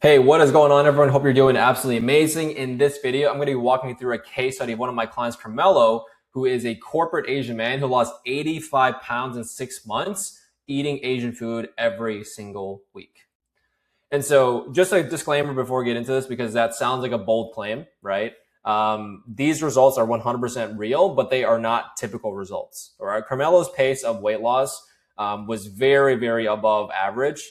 Hey, what is going on, everyone? Hope you're doing absolutely amazing. In this video, I'm going to be walking you through a case study of one of my clients, Carmelo, who is a corporate Asian man who lost 85 pounds in 6 months eating Asian food every single week. And so, just a disclaimer before we get into this, because that sounds like a bold claim, right? These results are 100% real, but they are not typical results. All right, Carmelo's pace of weight loss was very, very above average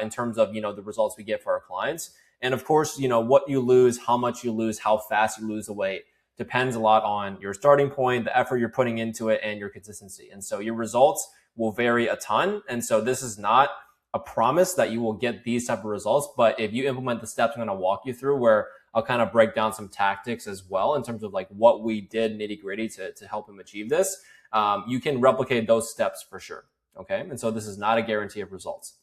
in terms of the results we get for our clients. And of course, what you lose, how much you lose, how fast you lose the weight depends a lot on your starting point, the effort you're putting into it, and your consistency. And so your results will vary a ton. And so this is not a promise that you will get these type of results, but if you implement the steps I'm going to walk you through, where I'll kind of break down some tactics as well in terms of like what we did nitty gritty to help him achieve this, you can replicate those steps for sure. Okay. And so this is not a guarantee of results.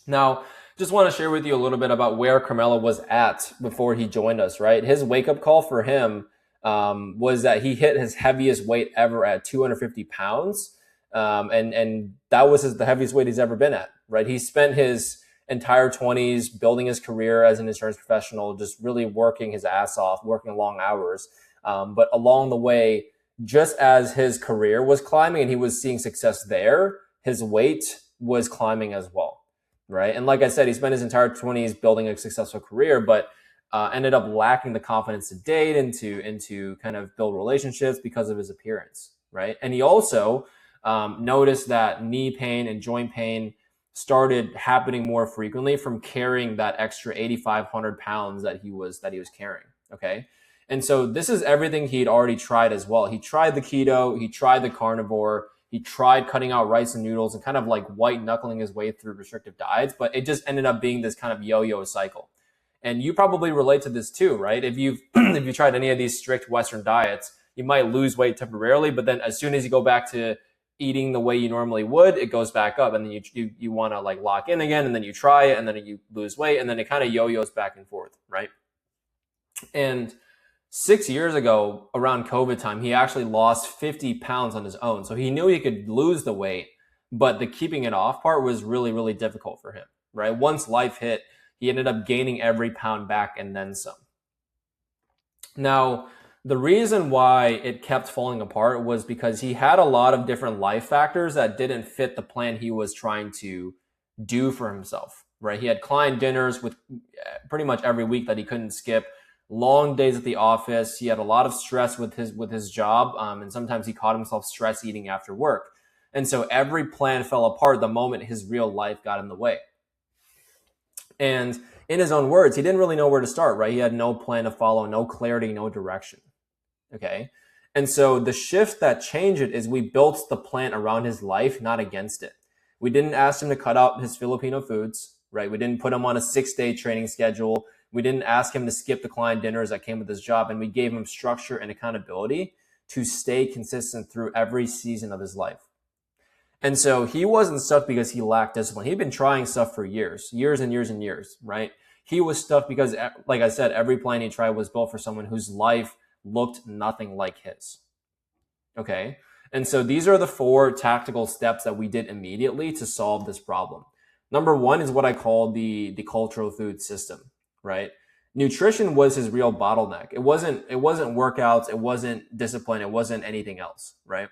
Now, just want to share with you a little bit about where Carmelo was at before he joined us, right? His wake up call for him was that he hit his heaviest weight ever at 250 pounds. And that was the heaviest weight he's ever been at, right? He spent his entire 20s building his career as an insurance professional, just really working his ass off, working long hours. But along the way, just as his career was climbing and he was seeing success there, his weight was climbing as well, right? And like I said, he spent his entire 20s building a successful career, but ended up lacking the confidence to date and to kind of build relationships because of his appearance, right? And he also noticed that knee pain and joint pain started happening more frequently from carrying that extra 8,500 pounds that he was carrying. Okay. And so this is everything he'd already tried as well. He tried the keto, he tried the carnivore, he tried cutting out rice and noodles and kind of like white knuckling his way through restrictive diets, but it just ended up being this kind of yo-yo cycle. And you probably relate to this too, right? If you've if you tried any of these strict Western diets, you might lose weight temporarily, but then as soon as you go back to eating the way you normally would, it goes back up, and then you want to like lock in again, and then you try it, and then you lose weight, and then it kind of yo-yos back and forth, right? And 6 years ago, around COVID time, he actually lost 50 pounds on his own. So he knew he could lose the weight, but the keeping it off part was really, really difficult for him, right? Once life hit, he ended up gaining every pound back and then some. Now, the reason why it kept falling apart was because he had a lot of different life factors that didn't fit the plan he was trying to do for himself, right? He had client dinners with pretty much every week that he couldn't skip, long days at the office. He had a lot of stress with his job, and sometimes he caught himself stress eating after work. And so every plan fell apart the moment his real life got in the way. And in his own words, he didn't really know where to start, right? He had no plan to follow, no clarity, no direction. Okay. And so the shift that changed it is we built the plan around his life, not against it. We didn't ask him to cut out his Filipino foods, right? We didn't put him on a 6-day training schedule. We didn't ask him to skip the client dinners that came with his job. And we gave him structure and accountability to stay consistent through every season of his life. And so he wasn't stuck because he lacked discipline. He'd been trying stuff for years and years and years, right? He was stuck because, like I said, every plan he tried was built for someone whose life looked nothing like his. Okay. And so these are the 4 tactical steps that we did immediately to solve this problem. Number 1 is what I call the cultural food system, right? Nutrition was his real bottleneck. It wasn't workouts. It wasn't discipline. It wasn't anything else, right?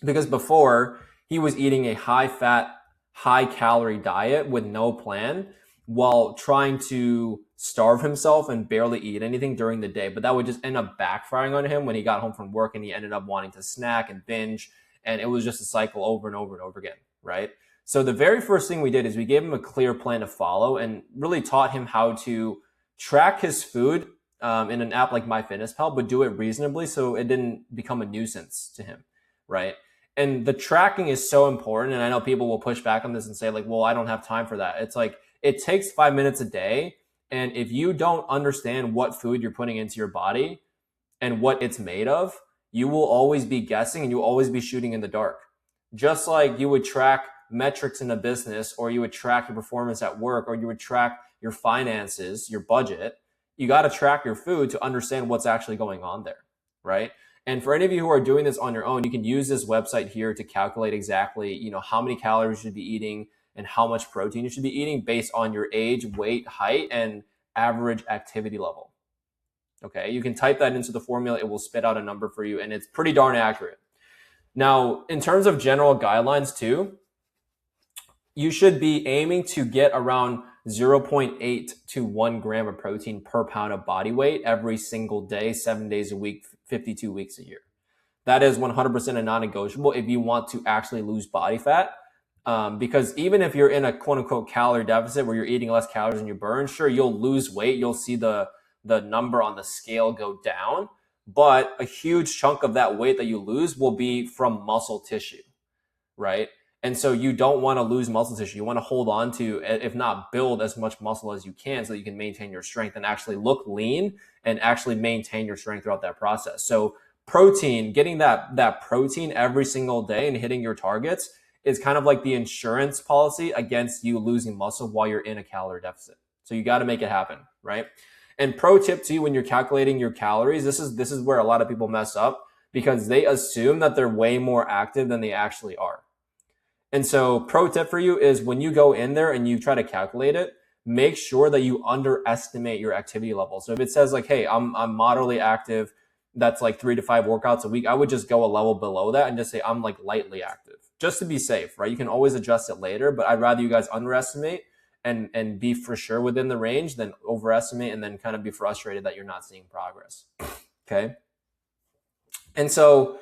Because before, he was eating a high fat, high calorie diet with no plan while trying to starve himself and barely eat anything during the day. But that would just end up backfiring on him when he got home from work, and he ended up wanting to snack and binge. And it was just a cycle over and over and over again, right? So the very first thing we did is we gave him a clear plan to follow and really taught him how to track his food in an app like MyFitnessPal, but do it reasonably so it didn't become a nuisance to him, right? And the tracking is so important. And I know people will push back on this and say like, well, I don't have time for that. It's like, it takes 5 minutes a day. And if you don't understand what food you're putting into your body and what it's made of, you will always be guessing and you will always be shooting in the dark. Just like you would track metrics in a business, or you would track your performance at work, or you would track your finances, your budget, you got to track your food to understand what's actually going on there, right? And for any of you who are doing this on your own, you can use this website here to calculate exactly, how many calories you should be eating, and how much protein you should be eating based on your age, weight, height, and average activity level. Okay, you can type that into the formula. It will spit out a number for you, and it's pretty darn accurate. Now, in terms of general guidelines too, you should be aiming to get around 0.8 to 1 gram of protein per pound of body weight every single day, 7 days a week, 52 weeks a year. That is 100% a non-negotiable if you want to actually lose body fat. Because even if you're in a quote unquote calorie deficit where you're eating less calories than you burn, sure, you'll lose weight. You'll see the number on the scale go down, but a huge chunk of that weight that you lose will be from muscle tissue, right? And so you don't want to lose muscle tissue. You want to hold on to, if not build as much muscle as you can so that you can maintain your strength and actually look lean and actually maintain your strength throughout that process. So protein, getting that protein every single day and hitting your targets is kind of like the insurance policy against you losing muscle while you're in a calorie deficit. So you got to make it happen, right? And pro tip to you when you're calculating your calories, this is where a lot of people mess up because they assume that they're way more active than they actually are. And so pro tip for you is when you go in there and you try to calculate it, make sure that you underestimate your activity level. So if it says like, hey, I'm moderately active, that's like 3 to 5 workouts a week, I would just go a level below that and just say I'm like lightly active, just to be safe, right? You can always adjust it later, but I'd rather you guys underestimate and be for sure within the range than overestimate and then kind of be frustrated that you're not seeing progress. Okay. And so,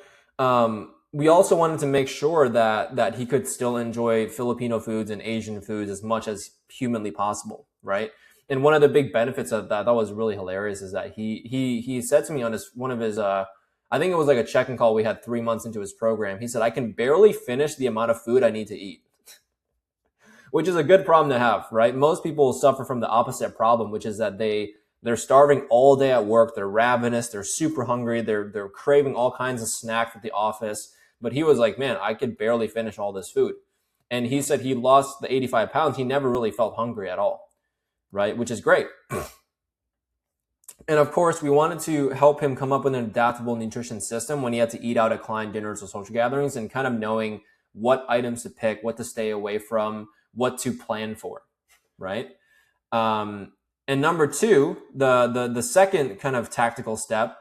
we also wanted to make sure that he could still enjoy Filipino foods and Asian foods as much as humanly possible, right? And one of the big benefits of that was really hilarious is that he said to me on one of his I think it was like a check-in call we had 3 months into his program. He said, I can barely finish the amount of food I need to eat, which is a good problem to have, right? Most people suffer from the opposite problem, which is that they're starving all day at work. They're ravenous. They're super hungry. They're craving all kinds of snacks at the office. But he was like, man, I could barely finish all this food. And he said he lost the 85 pounds. He never really felt hungry at all, right? Which is great. And of course, we wanted to help him come up with an adaptable nutrition system when he had to eat out at client dinners or social gatherings and kind of knowing what items to pick, what to stay away from, what to plan for, right? And number two, the second kind of tactical step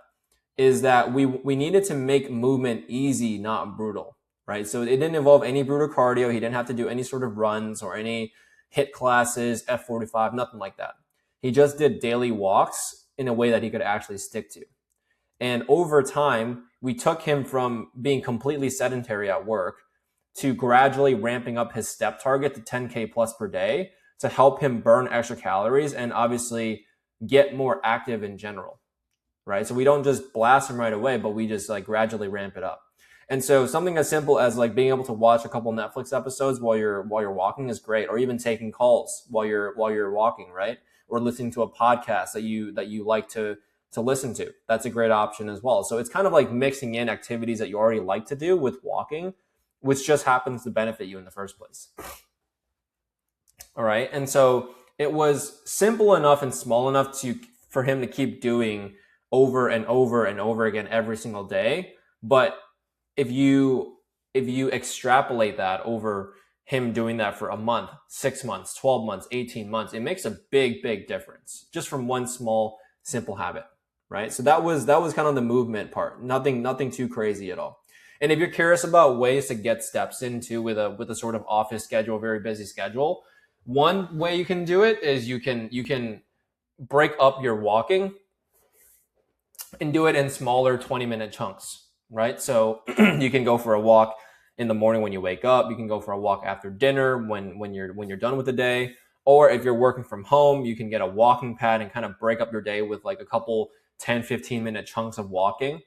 is that we needed to make movement easy, not brutal, right? So it didn't involve any brutal cardio. He didn't have to do any sort of runs or any HIIT classes, F45, nothing like that. He just did daily walks in a way that he could actually stick to. And over time, we took him from being completely sedentary at work to gradually ramping up his step target to 10K plus per day to help him burn extra calories and obviously get more active in general. Right? So we don't just blast them right away, but we just like gradually ramp it up. And so something as simple as like being able to watch a couple Netflix episodes while you're walking is great, or even taking calls while you're walking, right? Or listening to a podcast that you like to listen to. That's a great option as well. So it's kind of like mixing in activities that you already like to do with walking, which just happens to benefit you in the first place. All right. And so it was simple enough and small enough for him to keep doing over and over and over again every single day. But if you extrapolate that over him doing that for a month, 6 months, 12 months, 18 months, it makes a big, big difference just from one small, simple habit, right? So that was kind of the movement part. Nothing too crazy at all. And if you're curious about ways to get steps into with a sort of office schedule, very busy schedule, one way you can do it is you can break up your walking and do it in smaller 20-minute chunks, right? So you can go for a walk in the morning when you wake up. You can go for a walk after dinner when you're done with the day. Or if you're working from home, you can get a walking pad and kind of break up your day with like a couple 10, 15-minute chunks of walking.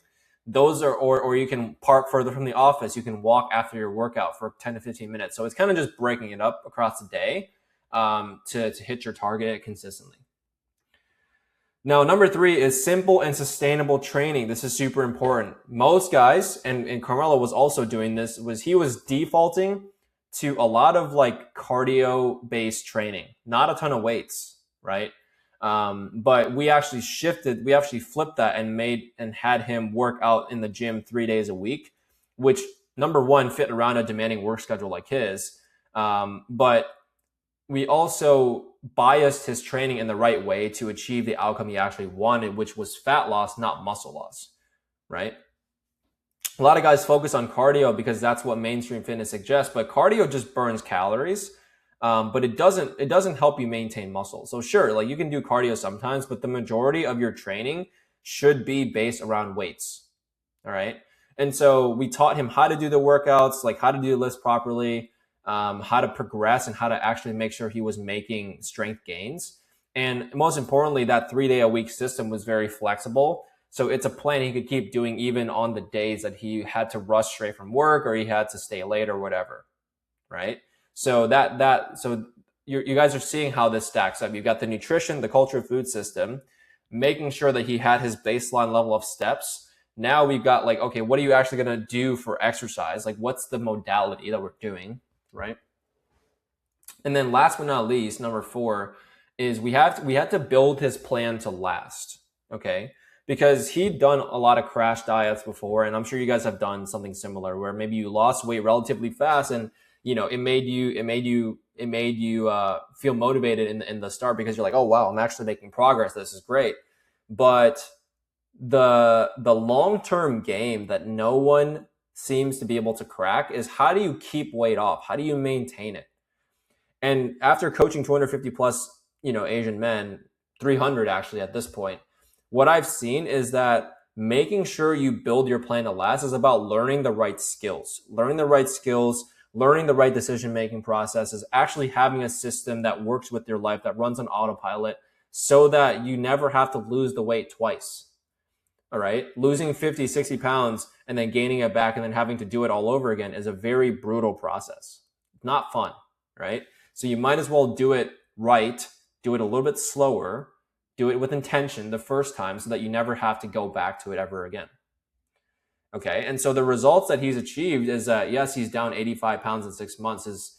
Those are, or you can park further from the office. You can walk after your workout for 10 to 15 minutes. So it's kind of just breaking it up across the day to hit your target consistently. Now, number 3 is simple and sustainable training. This is super important. Most guys, and Carmelo was also doing this, he was defaulting to a lot of like cardio-based training, not a ton of weights, right? But we actually flipped that and had him work out in the gym 3 days a week, which number one fit around a demanding work schedule like his. But we also biased his training in the right way to achieve the outcome he actually wanted, which was fat loss, not muscle loss, right? A lot of guys focus on cardio because that's what mainstream fitness suggests, but cardio just burns calories, but it doesn't help you maintain muscle. So sure, like you can do cardio sometimes, but the majority of your training should be based around weights. All right. And so we taught him how to do the workouts, like how to do the lifts properly, how to progress, and how to actually make sure he was making strength gains. And most importantly, that 3-day-a-week system was very flexible. So it's a plan he could keep doing even on the days that he had to rush straight from work or he had to stay late or whatever, right? So so you guys are seeing how this stacks up. You've got the nutrition, the culture of food system, making sure that he had his baseline level of steps. Now we've got like, okay, what are you actually going to do for exercise? Like what's the modality that we're doing, right? And then last but not least, number 4 is we had to build his plan to last, okay? Because he'd done a lot of crash diets before, and I'm sure you guys have done something similar where maybe you lost weight relatively fast, and it made you feel motivated in the start because you're like, oh wow, I'm actually making progress. This is great. But the long-term game that no one seems to be able to crack is how do you keep weight off? How do you maintain it? And after coaching 250 plus, Asian men, 300 actually at this point, what I've seen is that making sure you build your plan to last is about learning the right skills, learning the right decision-making processes, actually having a system that works with your life, that runs on autopilot so that you never have to lose the weight twice. All right. Losing 50, 60 pounds and then gaining it back and then having to do it all over again is a very brutal process. Not fun, right? So you might as well do it right, do it a little bit slower, do it with intention the first time so that you never have to go back to it ever again. Okay. And so the results that he's achieved is that, yes, he's down 85 pounds in 6 months,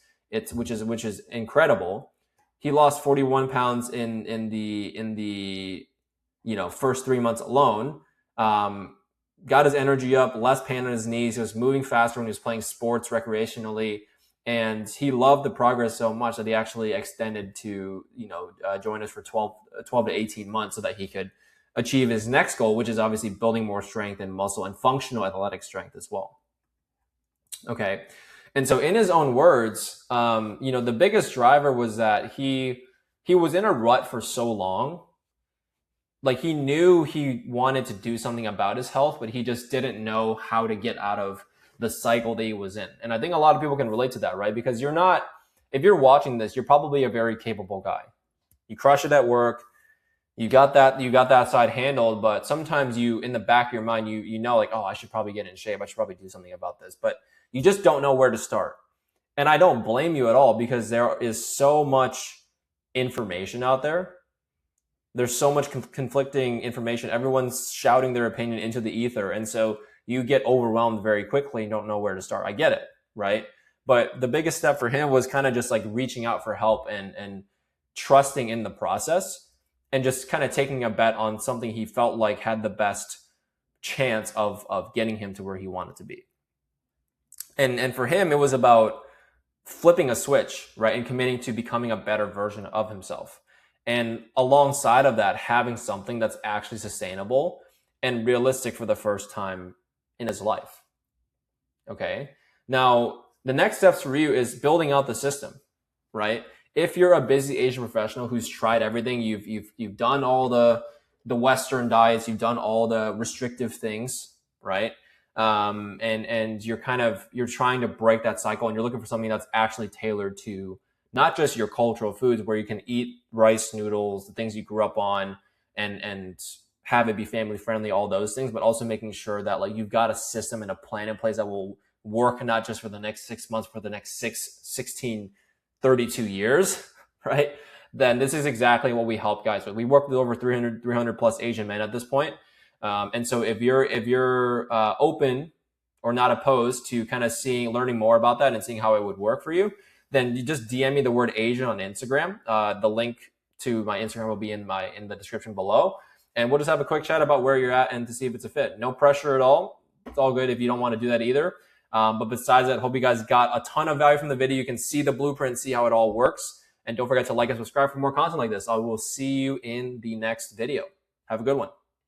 which is incredible. He lost 41 pounds in the first 3 months alone. Got his energy up, less pain on his knees. He was moving faster when he was playing sports recreationally. And he loved the progress so much that he actually extended to, join us for 12 to 18 months so that he could achieve his next goal, which is obviously building more strength and muscle and functional athletic strength as well. Okay. And so in his own words, the biggest driver was that he was in a rut for so long. Like he knew he wanted to do something about his health, but he just didn't know how to get out of the cycle that he was in. And I think a lot of people can relate to that, right? Because if you're watching this, you're probably a very capable guy. You crush it at work. You got that side handled, but sometimes in the back of your mind, you know, like, oh, I should probably get in shape. I should probably do something about this, but you just don't know where to start. And I don't blame you at all because there is so much information out there. There's so much conflicting information. Everyone's shouting their opinion into the ether. And so you get overwhelmed very quickly and don't know where to start. I get it, right? But the biggest step for him was kind of just like reaching out for help and trusting in the process and just kind of taking a bet on something he felt like had the best chance of getting him to where he wanted to be. And for him, it was about flipping a switch, right? And committing to becoming a better version of himself. And alongside of that, having something that's actually sustainable and realistic for the first time in his life. Okay. Now, the next steps for you is building out the system, right? If you're a busy Asian professional who's tried everything, you've done all the Western diets, you've done all the restrictive things, right? And you're trying to break that cycle and you're looking for something that's actually tailored to not just your cultural foods where you can eat rice noodles, the things you grew up on, and have it be family friendly, all those things, but also making sure that like you've got a system and a plan in place that will work not just for the next 6 months, for the next 32 years, right? Then this is exactly what we help guys with. We work with over 300 plus Asian men at this point. And so if you're open or not opposed to kind of learning more about that and seeing how it would work for you, then you just DM me the word Asian on Instagram. The link to my Instagram will be in the description below. And we'll just have a quick chat about where you're at and to see if it's a fit. No pressure at all. It's all good if you don't want to do that either. But besides that, hope you guys got a ton of value from the video. You can see the blueprint, see how it all works. And don't forget to like and subscribe for more content like this. I will see you in the next video. Have a good one.